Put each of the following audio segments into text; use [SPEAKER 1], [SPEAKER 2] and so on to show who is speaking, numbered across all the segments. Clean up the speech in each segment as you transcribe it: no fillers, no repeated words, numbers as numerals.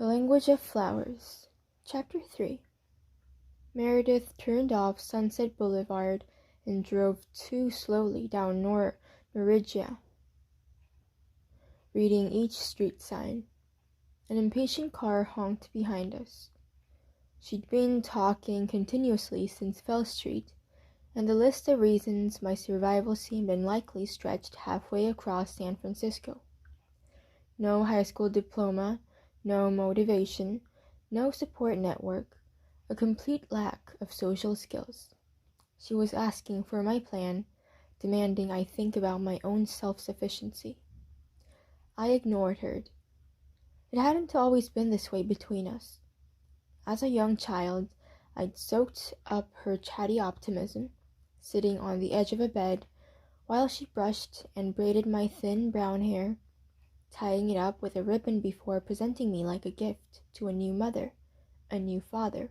[SPEAKER 1] The Language of Flowers. Chapter 3. Meredith turned off Sunset Boulevard and drove too slowly down Meridia, reading each street sign. An impatient car honked behind us. She'd been talking continuously since Fell Street, and the list of reasons my survival seemed unlikely stretched halfway across San Francisco. No high school diploma, no motivation, no support network, a complete lack of social skills. She was asking for my plan, demanding I think about my own self-sufficiency. I ignored her. It hadn't always been this way between us. As a young child, I'd soaked up her chatty optimism, sitting on the edge of a bed while she brushed and braided my thin brown hair, tying it up with a ribbon before presenting me like a gift to a new mother, a new father.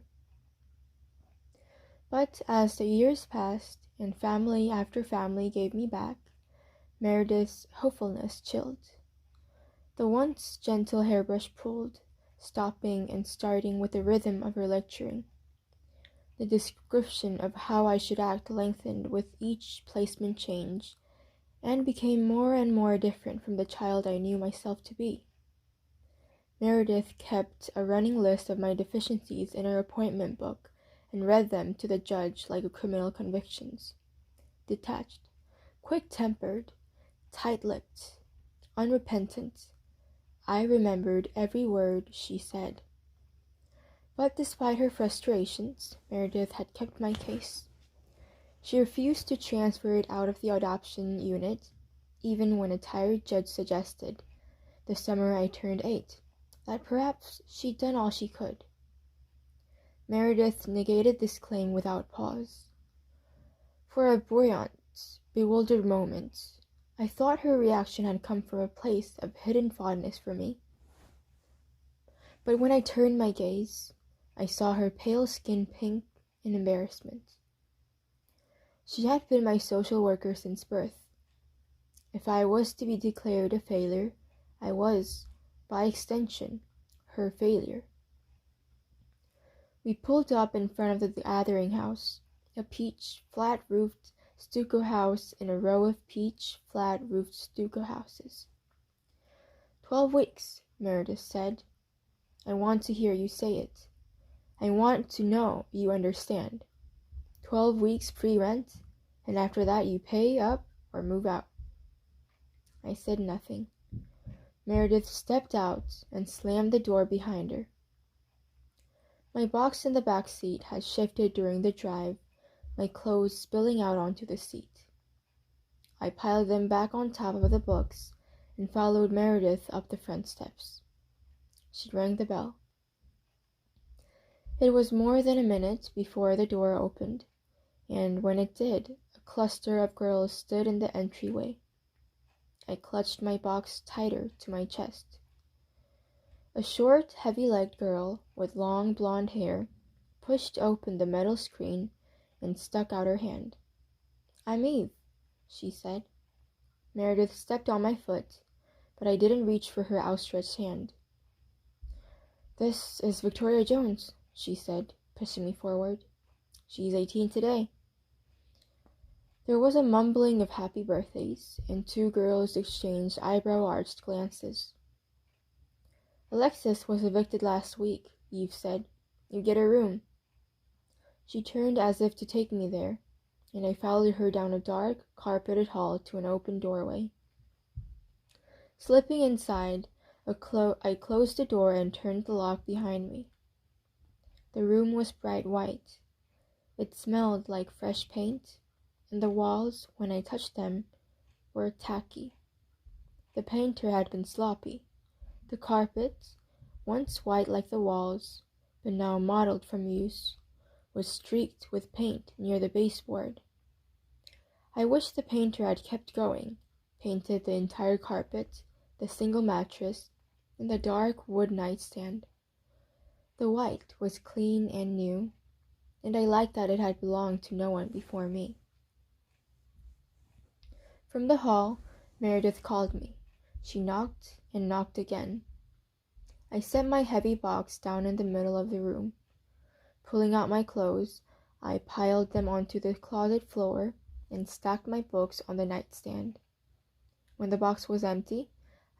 [SPEAKER 1] But as the years passed and family after family gave me back, Meredith's hopefulness chilled. The once gentle hairbrush pulled, stopping and starting with the rhythm of her lecturing. The description of how I should act lengthened with each placement change, and became more and more different from the child I knew myself to be. Meredith kept a running list of my deficiencies in her appointment book and read them to the judge like criminal convictions. Detached, quick-tempered, tight-lipped, unrepentant, I remembered every word she said. But despite her frustrations, Meredith had kept my case. She refused to transfer it out of the adoption unit, even when a tired judge suggested, the summer I turned 8, that perhaps she'd done all she could. Meredith negated this claim without pause. For a buoyant, bewildered moment, I thought her reaction had come from a place of hidden fondness for me. But when I turned my gaze, I saw her pale skin pink in embarrassment. She had been my social worker since birth. If I was to be declared a failure, I was, by extension, her failure. We pulled up in front of the gathering house, a peach, flat-roofed stucco house in a row of peach, flat-roofed stucco houses. 12 weeks, Meredith said. I want to hear you say it. I want to know you understand. 12 weeks free rent, and after that you pay up or move out. I said nothing. Meredith stepped out and slammed the door behind her. My box in the back seat had shifted during the drive, my clothes spilling out onto the seat. I piled them back on top of the books and followed Meredith up the front steps. She rang the bell. It was more than a minute before the door opened, and when it did, a cluster of girls stood in the entryway. I clutched my box tighter to my chest. A short, heavy-legged girl with long blonde hair pushed open the metal screen and stuck out her hand. "I'm Eve," she said. Meredith stepped on my foot, but I didn't reach for her outstretched hand. "This is Victoria Jones," she said, pushing me forward. "She's 18 today." There was a mumbling of happy birthdays, and two girls exchanged eyebrow-arched glances. "Alexis was evicted last week," Eve said. "You get a room." She turned as if to take me there, and I followed her down a dark, carpeted hall to an open doorway. Slipping inside, I closed the door and turned the lock behind me. The room was bright white. It smelled like fresh paint, and the walls, when I touched them, were tacky. The painter had been sloppy. The carpet, once white like the walls, but now mottled from use, was streaked with paint near the baseboard. I wished the painter had kept going, painted the entire carpet, the single mattress, and the dark wood nightstand. The white was clean and new, and I liked that it had belonged to no one before me. From the hall, Meredith called me. She knocked and knocked again. I set my heavy box down in the middle of the room. Pulling out my clothes, I piled them onto the closet floor and stacked my books on the nightstand. When the box was empty,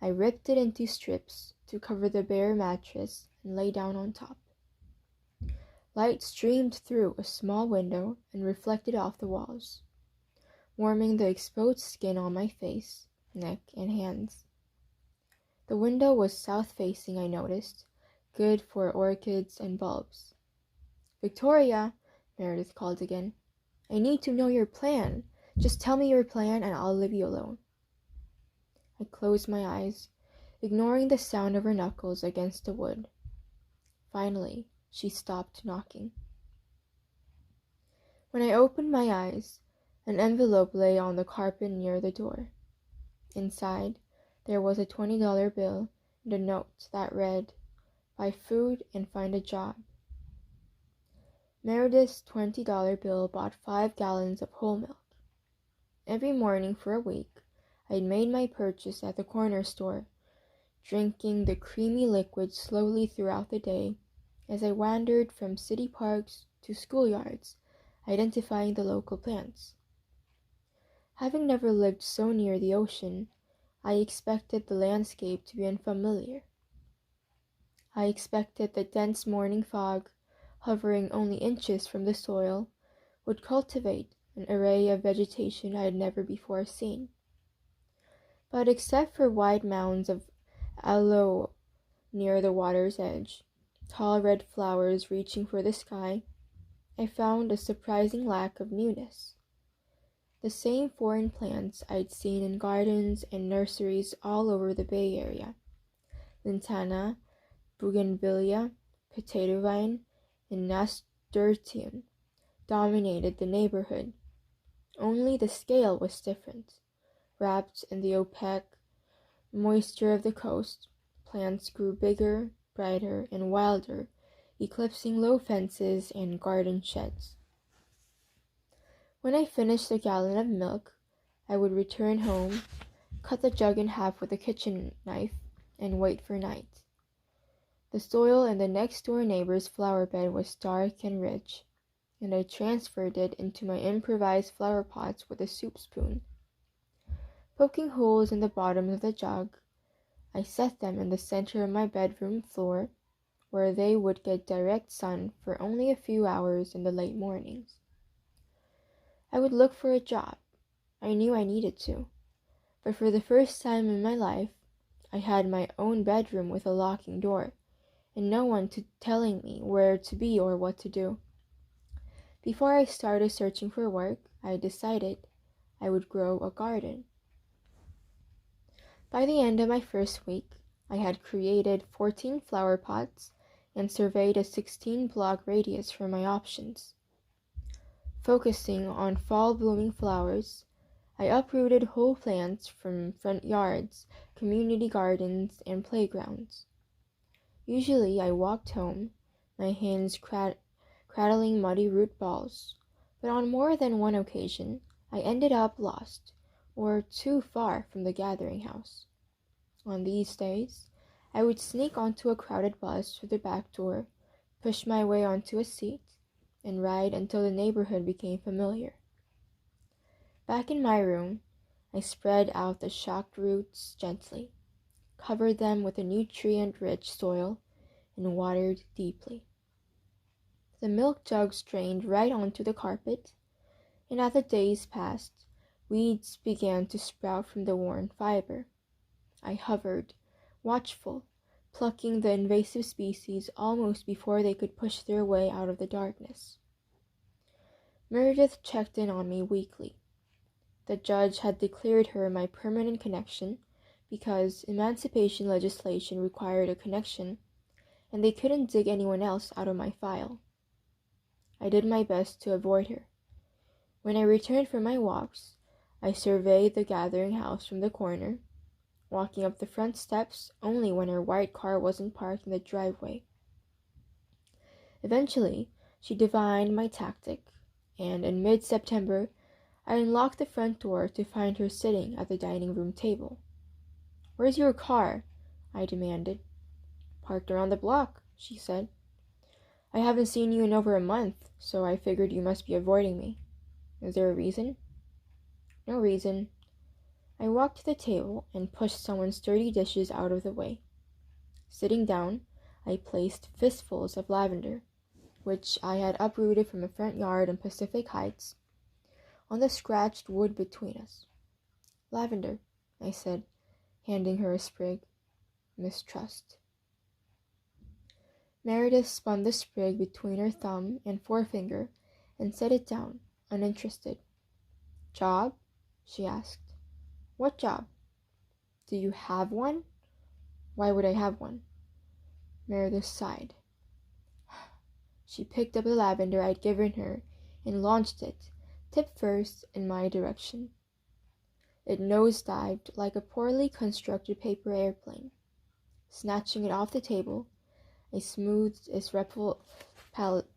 [SPEAKER 1] I ripped it into strips to cover the bare mattress and lay down on top. Light streamed through a small window and reflected off the walls, warming the exposed skin on my face, neck, and hands. The window was south-facing, I noticed, good for orchids and bulbs. "Victoria," Meredith called again. "I need to know your plan. Just tell me your plan and I'll leave you alone." I closed my eyes, ignoring the sound of her knuckles against the wood. Finally, she stopped knocking. When I opened my eyes, an envelope lay on the carpet near the door. Inside, there was a $20 bill and a note that read, "Buy food and find a job." Meredith's $20 bill bought 5 gallons of whole milk. Every morning for a week, I'd made my purchase at the corner store, drinking the creamy liquid slowly throughout the day as I wandered from city parks to schoolyards, identifying the local plants. Having never lived so near the ocean, I expected the landscape to be unfamiliar. I expected the dense morning fog, hovering only inches from the soil, would cultivate an array of vegetation I had never before seen. But except for wide mounds of aloe near the water's edge, tall red flowers reaching for the sky, I found a surprising lack of newness. The same foreign plants I'd seen in gardens and nurseries all over the Bay Area. Lantana, bougainvillea, potato vine, and nasturtium dominated the neighborhood. Only the scale was different. Wrapped in the opaque moisture of the coast, plants grew bigger, brighter, and wilder, eclipsing low fences and garden sheds. When I finished a gallon of milk, I would return home, cut the jug in half with a kitchen knife, and wait for night. The soil in the next-door neighbor's flower bed was dark and rich, and I transferred it into my improvised flower pots with a soup spoon. Poking holes in the bottom of the jug, I set them in the center of my bedroom floor, where they would get direct sun for only a few hours in the late mornings. I would look for a job. I knew I needed to, but for the first time in my life, I had my own bedroom with a locking door, and no one telling me where to be or what to do. Before I started searching for work, I decided I would grow a garden. By the end of my first week, I had created 14 flower pots and surveyed a 16-block radius for my options. Focusing on fall-blooming flowers, I uprooted whole plants from front yards, community gardens, and playgrounds. Usually I walked home, my hands cradling muddy root balls, but on more than one occasion, I ended up lost or too far from the gathering house. On these days, I would sneak onto a crowded bus through the back door, push my way onto a seat, and ride until the neighborhood became familiar. Back in my room, I spread out the shocked roots gently, covered them with a nutrient-rich soil, and watered deeply. The milk jugs drained right onto the carpet, and as the days passed, weeds began to sprout from the worn fiber. I hovered, watchful, plucking the invasive species almost before they could push their way out of the darkness. Meredith checked in on me weekly. The judge had declared her my permanent connection because emancipation legislation required a connection, and they couldn't dig anyone else out of my file. I did my best to avoid her. When I returned from my walks, I surveyed the gathering house from the corner, walking up the front steps only when her white car wasn't parked in the driveway. Eventually, she divined my tactic, and in mid-September, I unlocked the front door to find her sitting at the dining room table. "Where's your car?" I demanded. Parked around the block, she said. I haven't seen you in over a month, so I figured you must be avoiding me. Is there a reason? No reason. I walked to the table and pushed someone's dirty dishes out of the way. Sitting down, I placed fistfuls of lavender, which I had uprooted from a front yard in Pacific Heights, on the scratched wood between us. Lavender, I said, handing her a sprig. Mistrust. Meredith spun the sprig between her thumb and forefinger and set it down, uninterested. Job? She asked. What job? Do you have one? Why would I have one? Meredith sighed. She picked up the lavender I'd given her and launched it, tip first, in my direction. It nosedived like a poorly constructed paper airplane. Snatching it off the table, I smoothed its ruffled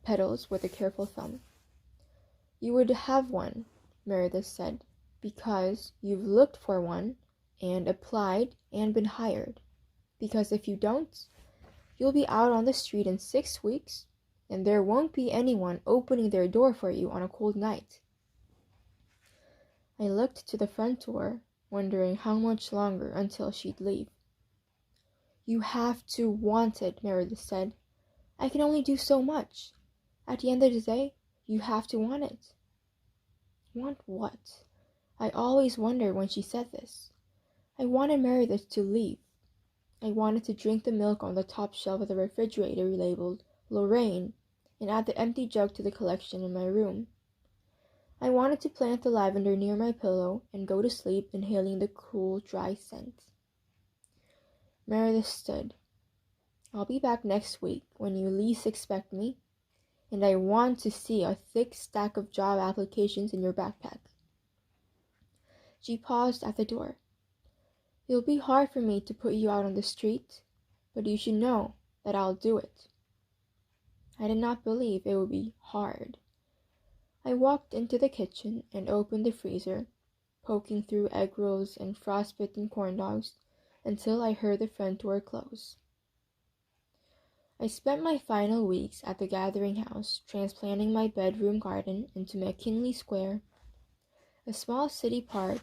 [SPEAKER 1] petals with a careful thumb. You would have one, Meredith said, because you've looked for one and applied and been hired. Because if you don't, you'll be out on the street in 6 weeks, and there won't be anyone opening their door for you on a cold night. I looked to the front door, wondering how much longer until she'd leave. You have to want it, Meredith said. I can only do so much. At the end of the day, you have to want it. Want what? I always wondered when she said this. I wanted Meredith to leave. I wanted to drink the milk on the top shelf of the refrigerator labeled Lorraine and add the empty jug to the collection in my room. I wanted to plant the lavender near my pillow and go to sleep inhaling the cool, dry scent. Meredith stood. I'll be back next week when you least expect me, and I want to see a thick stack of job applications in your backpack. She paused at the door. It'll be hard for me to put you out on the street, but you should know that I'll do it. I did not believe it would be hard. I walked into the kitchen and opened the freezer, poking through egg rolls and frostbitten corn dogs until I heard the front door close. I spent my final weeks at the Gathering House transplanting my bedroom garden into McKinley Square, a small city park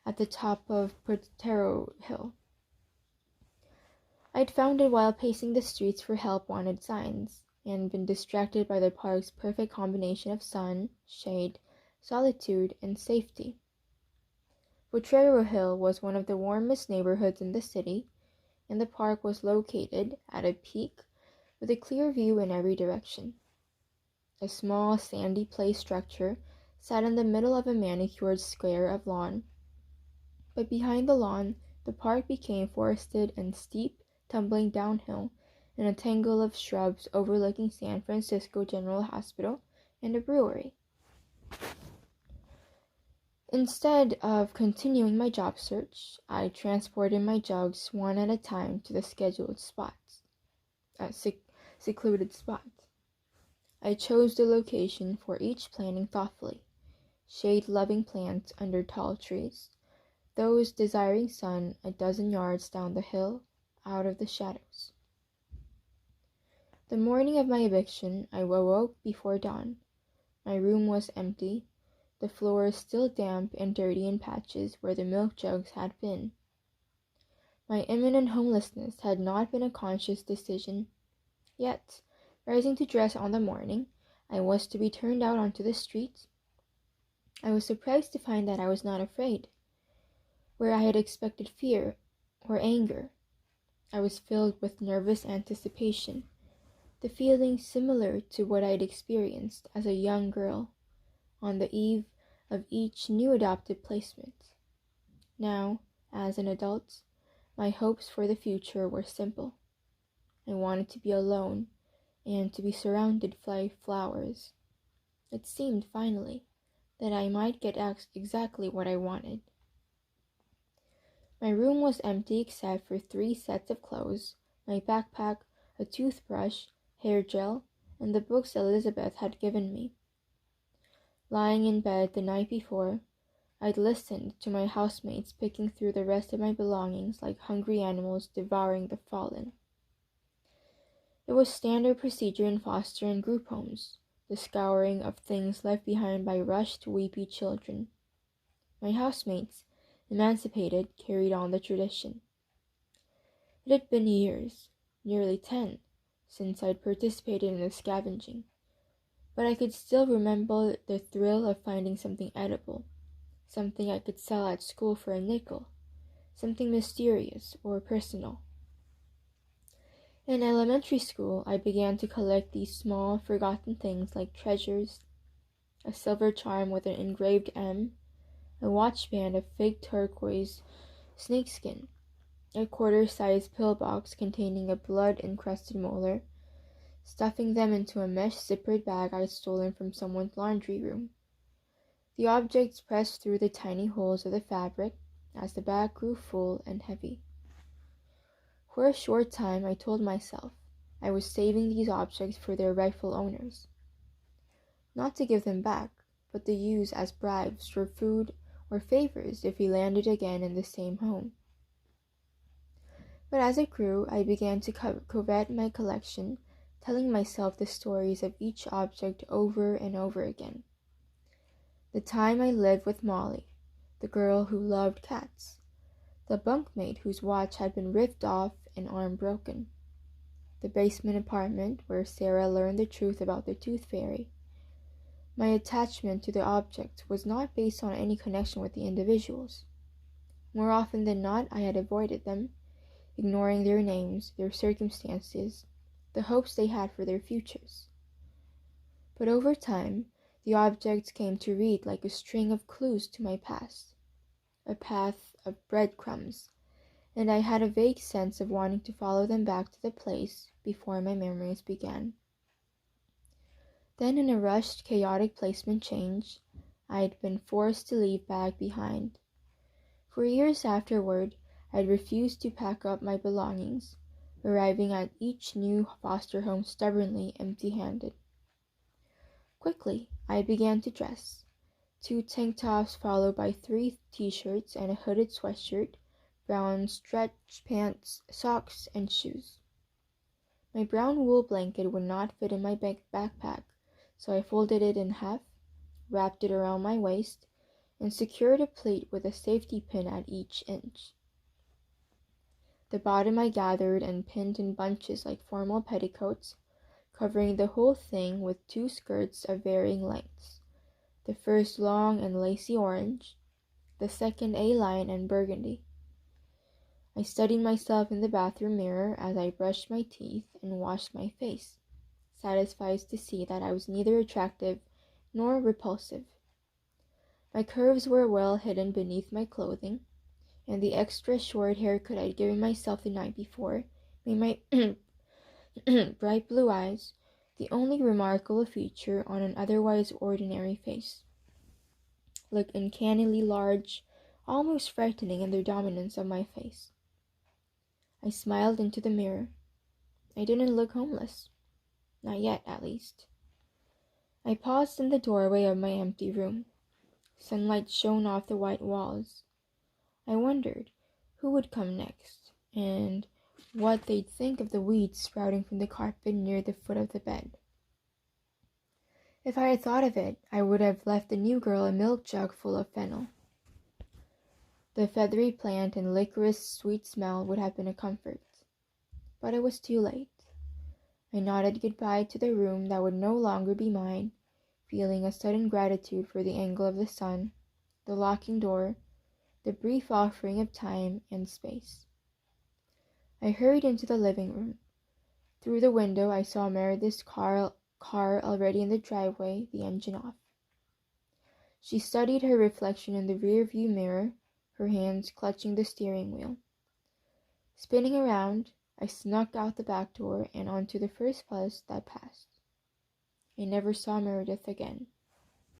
[SPEAKER 1] at the top of Potrero Hill. I'd found it while pacing the streets for help wanted signs, and been distracted by the park's perfect combination of sun, shade, solitude, and safety. Potrero Hill was one of the warmest neighborhoods in the city, and the park was located at a peak with a clear view in every direction. A small sandy play structure sat in the middle of a manicured square of lawn, but behind the lawn the park became forested and steep, tumbling downhill in a tangle of shrubs overlooking San Francisco General Hospital and a brewery. Instead of continuing my job search, I transported my jugs one at a time to the scheduled spots, secluded spot. I chose the location for each planting thoughtfully, shade-loving plants under tall trees, those desiring sun a dozen yards down the hill, out of the shadows. The morning of my eviction, I awoke before dawn. My room was empty, the floor still damp and dirty in patches where the milk jugs had been. My imminent homelessness had not been a conscious decision. Yet, rising to dress on the morning I was to be turned out onto the street, I was surprised to find that I was not afraid. Where I had expected fear or anger, I was filled with nervous anticipation, the feeling similar to what I had experienced as a young girl on the eve of each new adopted placement. Now, as an adult, my hopes for the future were simple. I wanted to be alone and to be surrounded by flowers. It seemed, finally, that I might get exactly what I wanted. My room was empty except for 3 sets of clothes, my backpack, a toothbrush, hair gel, and the books Elizabeth had given me. Lying in bed the night before, I'd listened to my housemates picking through the rest of my belongings like hungry animals devouring the fallen. It was standard procedure in foster and group homes, the scouring of things left behind by rushed, weepy children. My housemates, emancipated, carried on the tradition. It had been years, nearly 10, since I'd participated in the scavenging, but I could still remember the thrill of finding something edible, something I could sell at school for a nickel, something mysterious or personal. In elementary school, I began to collect these small, forgotten things like treasures, a silver charm with an engraved M, a watch band of fake turquoise snakeskin, a quarter-sized pillbox containing a blood-encrusted molar, stuffing them into a mesh zippered bag I'd stolen from someone's laundry room. The objects pressed through the tiny holes of the fabric as the bag grew full and heavy. For a short time, I told myself I was saving these objects for their rightful owners. Not to give them back, but to use as bribes for food or favors if we landed again in the same home. But as it grew, I began to covet my collection, telling myself the stories of each object over and over again. The time I lived with Molly, the girl who loved cats, the bunkmate whose watch had been ripped off and arm broken, the basement apartment where Sarah learned the truth about the tooth fairy. My attachment to the object was not based on any connection with the individuals. More often than not, I had avoided them, ignoring their names, their circumstances, the hopes they had for their futures. But over time, the objects came to read like a string of clues to my past, a path of breadcrumbs, and I had a vague sense of wanting to follow them back to the place before my memories began. Then, in a rushed, chaotic placement change, I had been forced to leave bag behind. For years afterward, I'd refused to pack up my belongings, arriving at each new foster home stubbornly empty-handed. Quickly, I began to dress. 2 tank tops followed by 3 t-shirts and a hooded sweatshirt, brown stretch pants, socks, and shoes. My brown wool blanket would not fit in my backpack, so I folded it in half, wrapped it around my waist, and secured a plate with a safety pin at each inch. The bottom I gathered and pinned in bunches like formal petticoats, covering the whole thing with 2 skirts of varying lengths, the first long and lacy orange, the second A-line and burgundy. I studied myself in the bathroom mirror as I brushed my teeth and washed my face, satisfied to see that I was neither attractive nor repulsive. My curves were well hidden beneath my clothing, and the extra short haircut I'd given myself the night before made my bright blue eyes the only remarkable feature on an otherwise ordinary face, look uncannily large, almost frightening in their dominance of my face. I smiled into the mirror. I didn't look homeless. Not yet, at least. I paused in the doorway of my empty room. Sunlight shone off the white walls. I wondered who would come next, and what they'd think of the weeds sprouting from the carpet near the foot of the bed. If I had thought of it, I would have left the new girl a milk jug full of fennel. The feathery plant and licorice sweet smell would have been a comfort. But it was too late. I nodded goodbye to the room that would no longer be mine, feeling a sudden gratitude for the angle of the sun, the locking door, the brief offering of time and space. I hurried into the living room. Through the window, I saw Meredith's car already in the driveway, the engine off. She studied her reflection in the rear-view mirror, her hands clutching the steering wheel. Spinning around, I snuck out the back door and onto the first bus that passed. I never saw Meredith again.